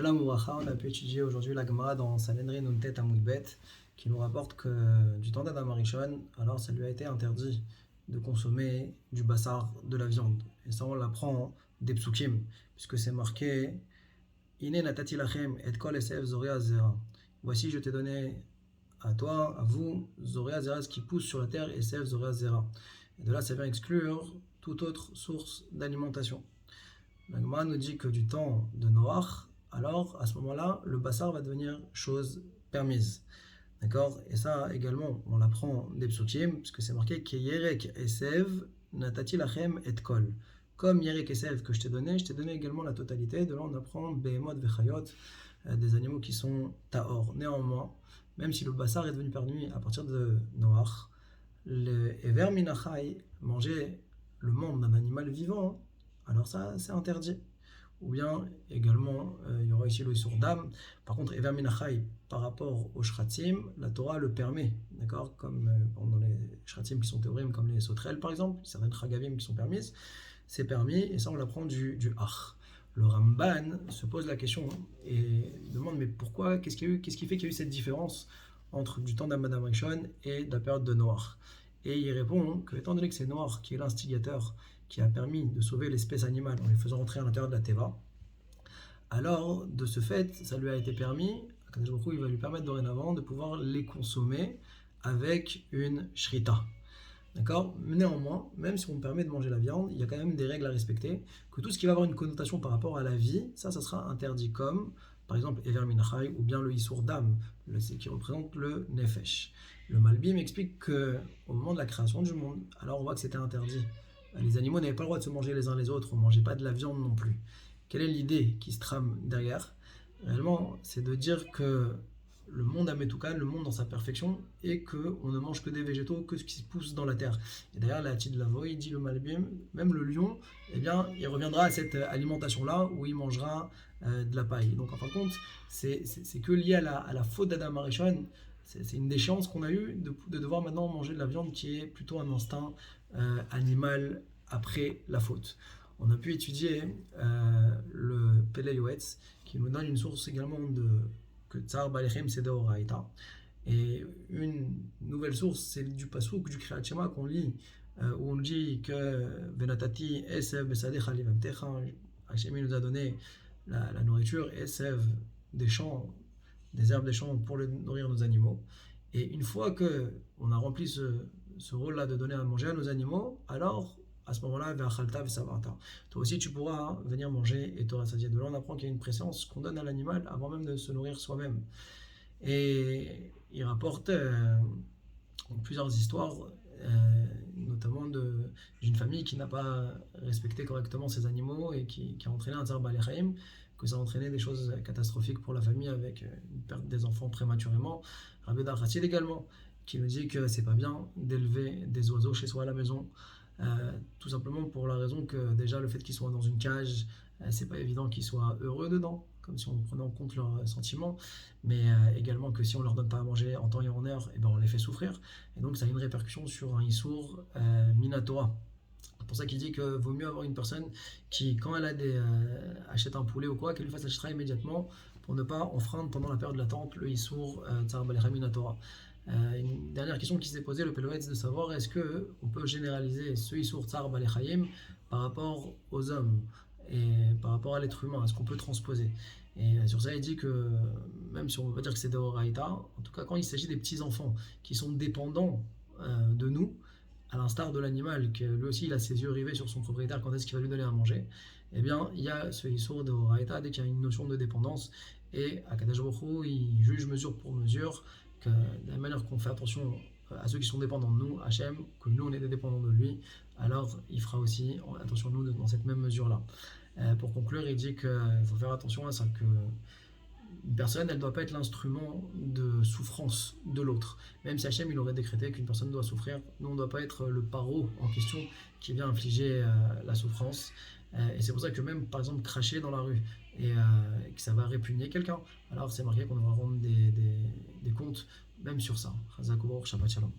Shalom Ouracha, on a pu étudier aujourd'hui la Gemara dans Sanhedrin Nuntet Amud Bet, qui nous rapporte que du temps d'Adam Arishon, alors ça lui a été interdit de consommer du bassar, de la viande. Et ça on l'apprend des psukim, puisque c'est marqué Ine natati lachem et kol esev zoria zera. Voici je t'ai donné à toi, à vous, zoria zera, ce qui pousse sur la terre, esev zoria zera. Et de là ça vient exclure toute autre source d'alimentation. La Gemara nous dit que du temps de Noach, alors à ce moment-là, le bassar va devenir chose permise. D'accord? Et ça également, on l'apprend des psukim, puisque c'est marqué que Yerek Esev natati lachem et kol. Comme Yerek Esev que je t'ai donné également la totalité. De là, on apprend Behemot vechayot, des animaux qui sont taor. Néanmoins, même si le bassar est devenu permis à partir de Noach, le Ever Minachai, manger le membre d'un animal vivant, alors ça, c'est interdit. Ou bien, également, il y aura ici le Issour d'âme. Par contre, Ever Minachai, par rapport au Shratim, la Torah le permet. D'accord? Comme dans les Shratim qui sont théorim, comme les Sotrel par exemple, certaines Chagavim qui sont permises, c'est permis, et ça on l'apprend du Ach. Le Ramban se pose la question et demande mais pourquoi, qu'est-ce qui fait qu'il y a eu cette différence entre du temps d'Adam Rishon et de la période de Noach? Et il répond que, étant donné que c'est Noach qui est l'instigateur, qui a permis de sauver l'espèce animale en les faisant entrer à l'intérieur de la Teva, alors de ce fait, ça lui a été permis, Akadosh Baruch Hu, il va lui permettre dorénavant de pouvoir les consommer avec une shrita. D'accord? Néanmoins, même si on me permet de manger la viande, il y a quand même des règles à respecter, que tout ce qui va avoir une connotation par rapport à la vie, ça sera interdit, comme par exemple Ever Minachai ou bien le Issour d'âme, qui représente le Nefesh. Le Malbim explique qu'au moment de la création du monde, alors on voit que c'était interdit. Les animaux n'avaient pas le droit de se manger les uns les autres, on ne mangeait pas de la viande non plus. Quelle est l'idée qui se trame derrière? Réellement, c'est de dire que le monde à Metoukan, le monde dans sa perfection, et qu'on ne mange que des végétaux, que ce qui pousse dans la terre. Et d'ailleurs, la Tid Lavoy dit le Malbim, même le lion, eh bien, il reviendra à cette alimentation-là où il mangera de la paille. Donc en fin de compte, c'est que lié à la faute d'Adam Arishon. C'est une déchéance qu'on a eue de devoir maintenant manger de la viande qui est plutôt un instinct animal après la faute. On a pu étudier le Pele Yoetz, qui nous donne une source également que Tsar Balechem c'est d'Oraïta. Et une nouvelle source, c'est du Pasuk, du Kriyat Shema qu'on lit, où on dit que Venatati Esev Besadecha Livamtecha, Hachem nous a donné la nourriture, Esev, des champs, des herbes des champs pour nourrir nos animaux. Et une fois qu'on a rempli ce rôle-là de donner à manger à nos animaux, alors à ce moment-là, toi aussi tu pourras venir manger et te rassasier. De là, on apprend qu'il y a une présence qu'on donne à l'animal avant même de se nourrir soi-même. Et il rapporte plusieurs histoires, notamment d'une famille qui n'a pas respecté correctement ses animaux et qui a entraîné un Tsar Balechem, que ça a entraîné des choses catastrophiques pour la famille avec une perte des enfants prématurément. Rabbi Dar Chassid également, qui nous dit que c'est pas bien d'élever des oiseaux chez soi à la maison, tout simplement pour la raison que déjà le fait qu'ils soient dans une cage, c'est pas évident qu'ils soient heureux dedans, comme si on prenait en compte leurs sentiments, mais également que si on leur donne pas à manger en temps et en heure, et ben on les fait souffrir, et donc ça a une répercussion sur un Issour Minatora. C'est pour ça qu'il dit que vaut mieux avoir une personne qui, quand elle achète un poulet ou quoi, qu'elle lui fasse la immédiatement pour ne pas enfreindre pendant la période de l'attente le Issour Tsar Balechem Minatora. Une dernière question qui s'est posée, le Péloëtz, de savoir est-ce qu'on peut généraliser ce Issour Tsar Balechem par rapport aux hommes et par rapport à l'être humain, est-ce qu'on peut transposer? Et sur ça, il dit que même si on ne veut pas dire que c'est de Horaïta, en tout cas quand il s'agit des petits-enfants qui sont dépendants de nous, à l'instar de l'animal, que lui aussi il a ses yeux rivés sur son propriétaire quand est-ce qu'il va lui donner à manger, eh bien il y a ce Issour de Horaïta dès qu'il y a une notion de dépendance, et Akadosh Baruch Hu, il juge mesure pour mesure, que de la manière qu'on fait attention à ceux qui sont dépendants de nous, Hachem, que nous on est des dépendants de lui, alors il fera aussi attention à nous dans cette même mesure-là. Pour conclure, il dit qu'il faut faire attention à ça, que une personne, elle ne doit pas être l'instrument de souffrance de l'autre. Même si Hachem il aurait décrété qu'une personne doit souffrir, nous on ne doit pas être le paro en question qui vient infliger la souffrance. Et c'est pour ça que même par exemple cracher dans la rue et que ça va répugner quelqu'un, alors c'est marqué qu'on devra rendre des comptes même sur ça. Chazak U'Baruch, Shabbat Shalom.